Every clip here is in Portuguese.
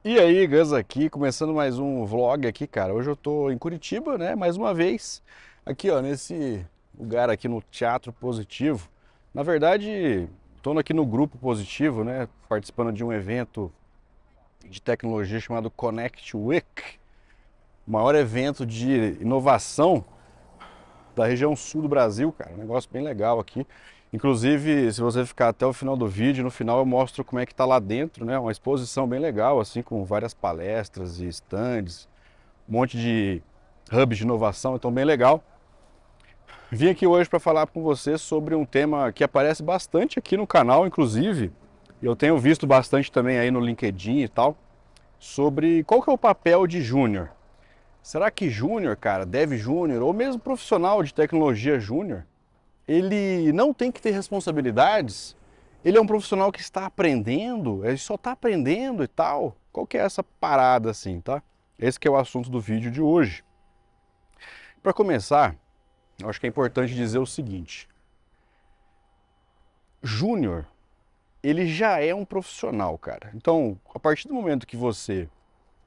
E aí, Gus aqui, começando mais um vlog aqui, cara. Hoje eu tô em Curitiba, né? Mais uma vez, aqui, ó, nesse lugar aqui no Teatro Positivo. Na verdade, tô aqui no Grupo Positivo, né? Participando de um evento de tecnologia chamado Connect Week, o maior evento de inovação da região sul do Brasil, cara. Um negócio bem legal aqui. Inclusive, se você ficar até o final do vídeo, no final eu mostro como é que tá lá dentro, né? Uma exposição bem legal, assim, com várias palestras e stands, um monte de hubs de inovação, então bem legal. Vim aqui hoje para falar com você sobre um tema que aparece bastante aqui no canal, inclusive, e eu tenho visto bastante também aí no LinkedIn e tal, sobre qual que é o papel de júnior. Será que júnior, cara, dev júnior, ou mesmo profissional de tecnologia júnior, ele não tem que ter responsabilidades? Ele é um profissional que está aprendendo, ele só está aprendendo e tal. Qual que é essa parada assim, tá? Esse que é o assunto do vídeo de hoje. Para começar, eu acho que é importante dizer o seguinte: júnior, ele já é um profissional, cara. Então, a partir do momento que você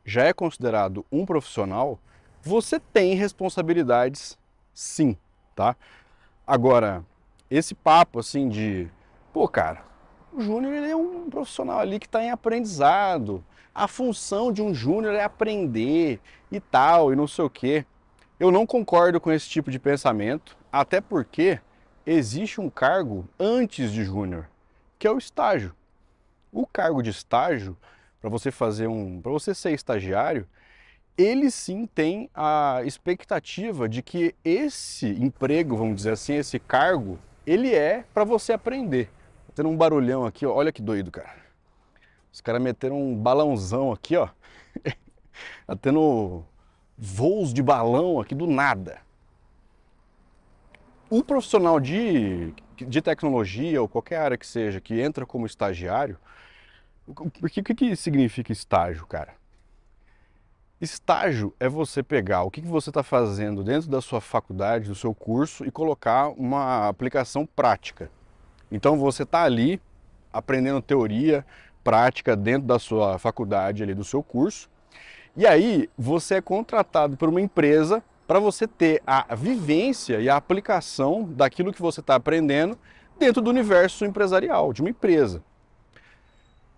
já é considerado um profissional, você tem responsabilidades, sim, tá? Agora, esse papo assim de, pô, cara, o júnior ele é um profissional ali que está em aprendizado. A função de um júnior é aprender e tal, e não sei o quê. Eu não concordo com esse tipo de pensamento, até porque existe um cargo antes de júnior, que é o estágio. O cargo de estágio, para você ser estagiário, ele sim tem a expectativa de que esse emprego, vamos dizer assim, esse cargo, ele é para você aprender. Tá tendo um barulhão aqui, ó. Olha que doido, cara. Os caras meteram um balãozão aqui, ó. Tá tendo voos de balão aqui do nada. O profissional de tecnologia ou qualquer área que seja que entra como estagiário, porque o que significa estágio, cara? Estágio é você pegar o que você está fazendo dentro da sua faculdade, do seu curso, e colocar uma aplicação prática. Então você está ali aprendendo teoria, prática dentro da sua faculdade, ali do seu curso, e aí você é contratado por uma empresa para você ter a vivência e a aplicação daquilo que você está aprendendo dentro do universo empresarial, de uma empresa.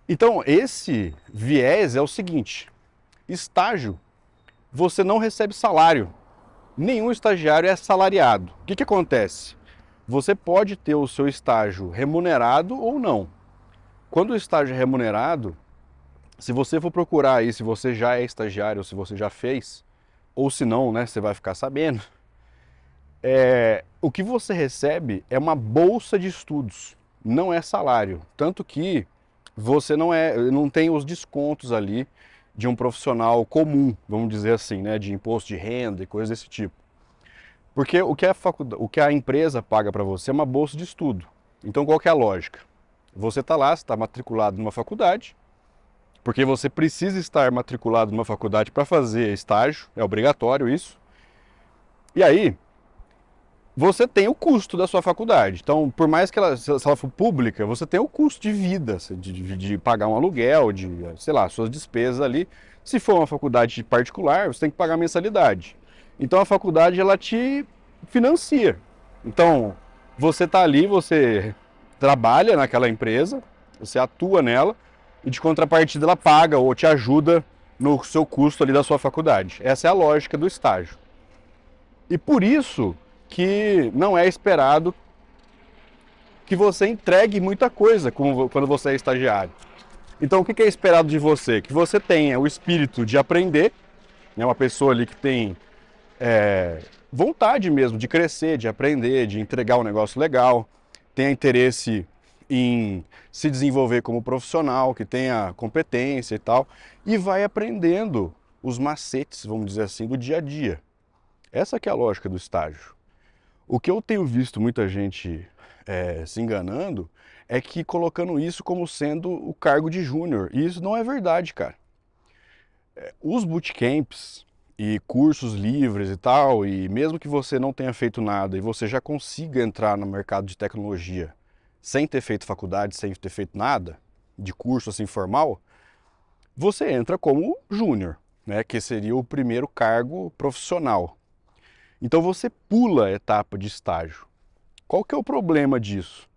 Então esse viés é o seguinte: estágio, você não recebe salário. Nenhum estagiário é assalariado. O que acontece? Você pode ter o seu estágio remunerado ou não. Quando o estágio é remunerado, se você for procurar aí, se você já é estagiário, ou se você já fez, ou se não, né, você vai ficar sabendo, o que você recebe é uma bolsa de estudos, não é salário. Tanto que você não tem os descontos ali de um profissional comum, vamos dizer assim, né, de imposto de renda e coisas desse tipo. Porque o que a empresa paga para você é uma bolsa de estudo. Então qual que é a lógica? Você está lá, está matriculado numa faculdade, porque você precisa estar matriculado numa faculdade para fazer estágio, é obrigatório isso. E aí, você tem o custo da sua faculdade. Então, por mais que ela, se ela for pública, você tem o custo de vida, de pagar um aluguel, de, sei lá, suas despesas ali. Se for uma faculdade particular, você tem que pagar mensalidade. Então, a faculdade, ela te financia. Então, você está ali, você trabalha naquela empresa, você atua nela, e de contrapartida ela paga ou te ajuda no seu custo ali da sua faculdade. Essa é a lógica do estágio. E por isso que não é esperado que você entregue muita coisa quando você é estagiário. Então o que é esperado de você? Que você tenha o espírito de aprender, né? Uma pessoa ali que tem vontade mesmo de crescer, de aprender, de entregar um negócio legal, tenha interesse em se desenvolver como profissional, que tenha competência e tal, e vai aprendendo os macetes, vamos dizer assim, do dia a dia. Essa que é a lógica do estágio. O que eu tenho visto muita gente se enganando é que colocando isso como sendo o cargo de júnior. E isso não é verdade, cara. Os bootcamps e cursos livres e tal, e mesmo que você não tenha feito nada e você já consiga entrar no mercado de tecnologia sem ter feito faculdade, sem ter feito nada, de curso assim formal, você entra como júnior, né, que seria o primeiro cargo profissional. Então você pula a etapa de estágio. Qual que é o problema disso?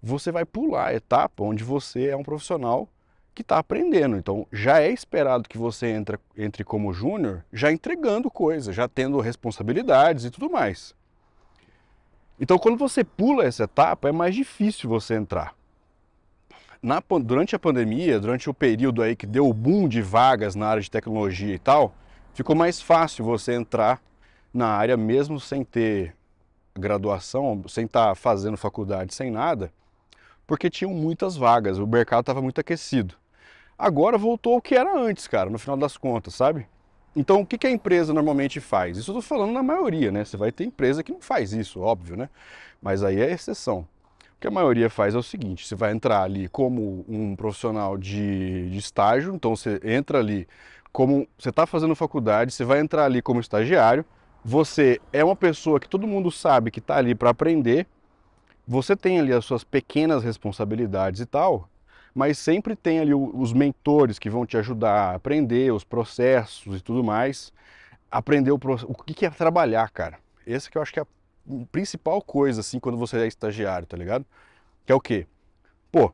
Você vai pular a etapa onde você é um profissional que está aprendendo. Então já é esperado que você entre como júnior já entregando coisa, já tendo responsabilidades e tudo mais. Então quando você pula essa etapa é mais difícil você entrar. Durante a pandemia, durante o período aí que deu o boom de vagas na área de tecnologia e tal, ficou mais fácil você entrar na área mesmo sem ter graduação, sem estar fazendo faculdade, sem nada, porque tinham muitas vagas, o mercado estava muito aquecido. Agora voltou ao que era antes, cara, no final das contas, sabe? Então o que que a empresa normalmente faz? Isso eu tô falando na maioria, né? Você vai ter empresa que não faz isso, óbvio, né? Mas aí é exceção. O que a maioria faz é o seguinte: você vai entrar ali como um profissional de estágio, então você entra ali como você está fazendo faculdade, você vai entrar ali como estagiário, você é uma pessoa que todo mundo sabe que está ali para aprender, você tem ali as suas pequenas responsabilidades e tal, mas sempre tem ali os mentores que vão te ajudar a aprender os processos e tudo mais, aprender o que é trabalhar, cara. Esse que eu acho que é a principal coisa, assim, quando você é estagiário, tá ligado? Que é o quê? Pô,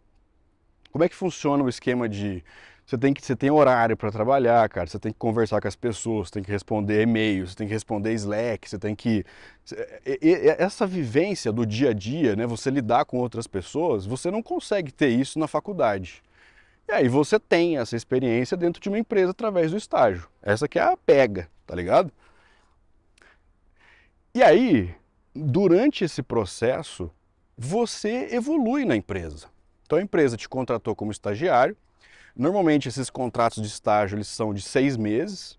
como é que funciona o esquema de você tem horário para trabalhar, cara, você tem que conversar com as pessoas, você tem que responder e-mails, você tem que responder Slack, você tem que essa vivência do dia a dia, né, você lidar com outras pessoas, você não consegue ter isso na faculdade. E aí você tem essa experiência dentro de uma empresa através do estágio. Essa que é a pega, tá ligado? E aí, durante esse processo, você evolui na empresa. Então a empresa te contratou como estagiário. Normalmente esses contratos de estágio eles são de 6 meses.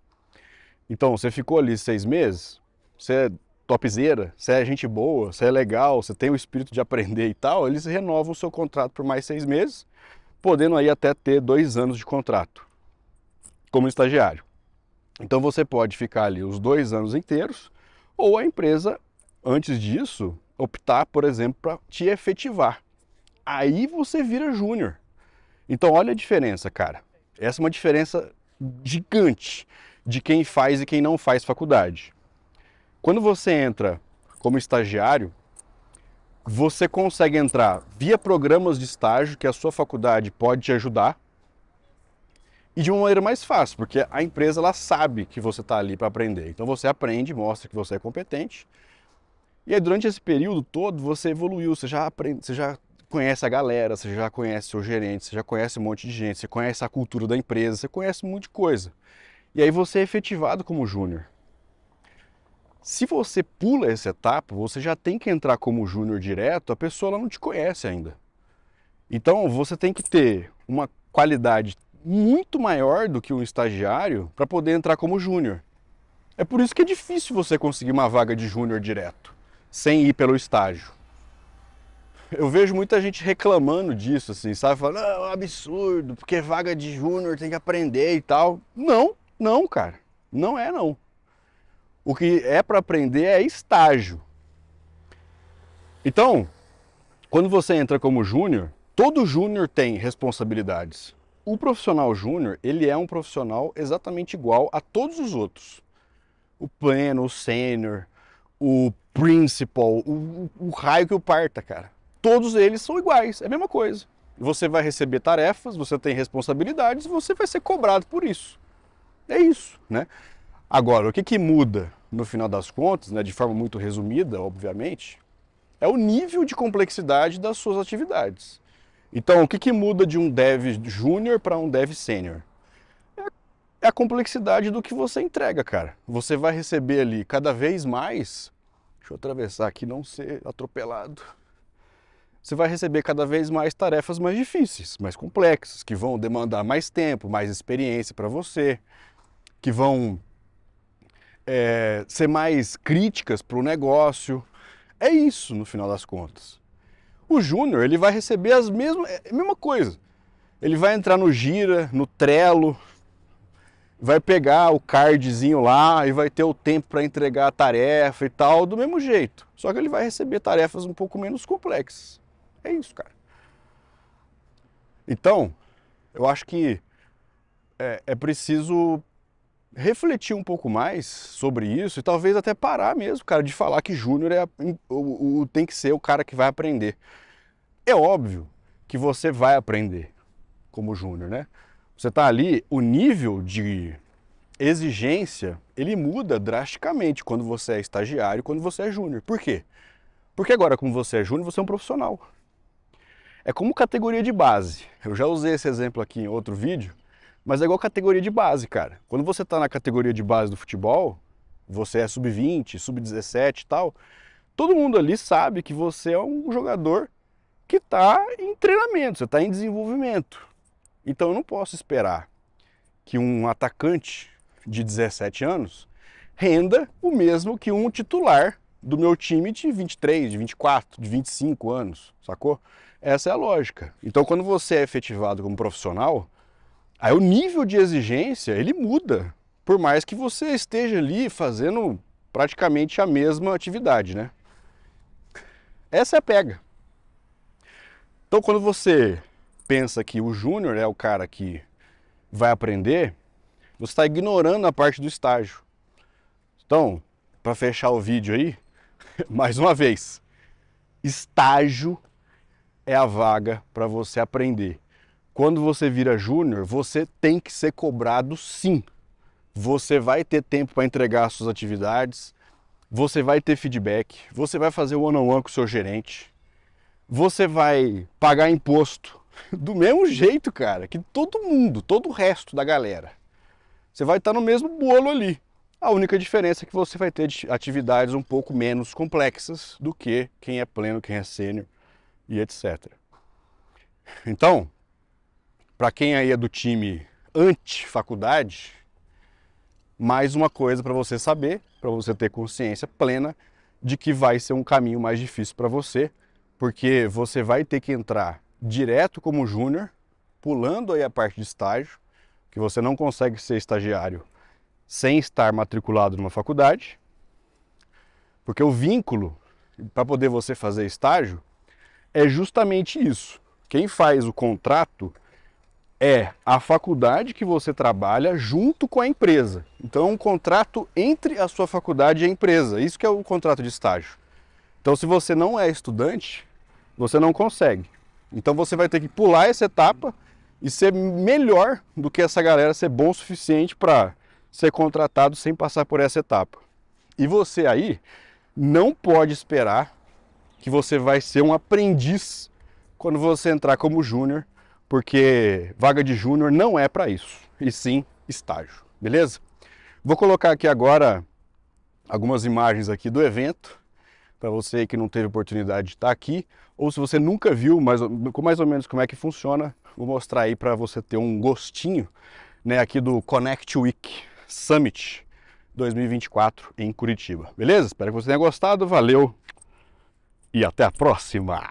Então você ficou ali 6 meses, você é topzera, você é gente boa, você é legal, você tem o espírito de aprender e tal, eles renovam o seu contrato por mais 6 meses, podendo aí até ter 2 anos de contrato como estagiário. Então você pode ficar ali os 2 anos inteiros, ou a empresa, antes disso, optar, por exemplo, para te efetivar. Aí você vira júnior. Então olha a diferença, cara. Essa é uma diferença gigante de quem faz e quem não faz faculdade. Quando você entra como estagiário, você consegue entrar via programas de estágio que a sua faculdade pode te ajudar e de uma maneira mais fácil, porque a empresa ela sabe que você está ali para aprender. Então você aprende, mostra que você é competente. E aí durante esse período todo você evoluiu, você já aprende, você já conhece a galera, você já conhece seu gerente, você já conhece um monte de gente, você conhece a cultura da empresa, você conhece um monte de coisa. E aí você é efetivado como júnior. Se você pula essa etapa, você já tem que entrar como júnior direto, a pessoa ela não te conhece ainda. Então você tem que ter uma qualidade muito maior do que um estagiário para poder entrar como júnior. É por isso que é difícil você conseguir uma vaga de júnior direto, sem ir pelo estágio. Eu vejo muita gente reclamando disso, assim, sabe? Falando, é um absurdo, porque vaga de júnior tem que aprender e tal. Não, não, cara. Não é, não. O que é para aprender é estágio. Então, quando você entra como júnior, todo júnior tem responsabilidades. O profissional júnior, ele é um profissional exatamente igual a todos os outros. O pleno, o sênior, o principal, o raio que o parta, cara. Todos eles são iguais, é a mesma coisa. Você vai receber tarefas, você tem responsabilidades, você vai ser cobrado por isso. É isso, né? Agora, o que que muda no final das contas, né, de forma muito resumida, obviamente, é o nível de complexidade das suas atividades. Então, o que que muda de um dev júnior para um dev sênior? É a complexidade do que você entrega, cara. Você vai receber ali cada vez mais. Deixa eu atravessar aqui, não ser atropelado. Você vai receber cada vez mais tarefas mais difíceis, mais complexas, que vão demandar mais tempo, mais experiência para você, que vão ser mais críticas para o negócio. É isso, no final das contas. O júnior, ele vai receber a mesma coisa. Ele vai entrar no Gira, no Trello, vai pegar o cardzinho lá e vai ter o tempo para entregar a tarefa e tal, do mesmo jeito. Só que ele vai receber tarefas um pouco menos complexas. É isso, cara. Então, eu acho que é preciso refletir um pouco mais sobre isso e talvez até parar mesmo, cara, de falar que júnior tem que ser o cara que vai aprender. É óbvio que você vai aprender como júnior, né? Você tá ali, o nível de exigência, ele muda drasticamente quando você é estagiário e quando você é júnior. Por quê? Porque agora, como você é júnior, você é um profissional. É como categoria de base. Eu já usei esse exemplo aqui em outro vídeo, mas é igual categoria de base, cara. Quando você está na categoria de base do futebol, você é sub-20, sub-17 e tal, todo mundo ali sabe que você é um jogador que está em treinamento, você está em desenvolvimento. Então eu não posso esperar que um atacante de 17 anos renda o mesmo que um titular do meu time de 23, de 24, de 25 anos, sacou? Essa é a lógica. Então quando você é efetivado como profissional, aí o nível de exigência, ele muda, por mais que você esteja ali fazendo praticamente a mesma atividade, né? Essa é a pega. Então quando você pensa que o júnior é o cara que vai aprender, você está ignorando a parte do estágio. Então, para fechar o vídeo aí, mais uma vez, estágio é a vaga para você aprender. Quando você vira júnior, você tem que ser cobrado sim. Você vai ter tempo para entregar as suas atividades, você vai ter feedback, você vai fazer o one-on-one com o seu gerente, você vai pagar imposto do mesmo jeito, cara, que todo mundo, todo o resto da galera. Você vai estar no mesmo bolo ali. A única diferença é que você vai ter atividades um pouco menos complexas do que quem é pleno, quem é sênior e etc. Então, para quem aí é do time anti-faculdade, mais uma coisa para você saber, para você ter consciência plena de que vai ser um caminho mais difícil para você, porque você vai ter que entrar direto como júnior, pulando aí a parte de estágio, que você não consegue ser estagiário sem estar matriculado numa faculdade, porque o vínculo para poder você fazer estágio é justamente isso. Quem faz o contrato é a faculdade que você trabalha junto com a empresa. Então é um contrato entre a sua faculdade e a empresa. Isso que é o contrato de estágio. Então se você não é estudante, você não consegue. Então você vai ter que pular essa etapa e ser melhor do que essa galera, ser bom o suficiente para ser contratado sem passar por essa etapa. E você aí não pode esperar que você vai ser um aprendiz quando você entrar como júnior, porque vaga de júnior não é para isso, e sim estágio, beleza? Vou colocar aqui agora algumas imagens aqui do evento, para você que não teve oportunidade de estar aqui, ou se você nunca viu mais ou menos como é que funciona, vou mostrar aí para você ter um gostinho, né, aqui do Connect Week Summit 2024 em Curitiba, beleza? Espero que você tenha gostado, valeu e até a próxima!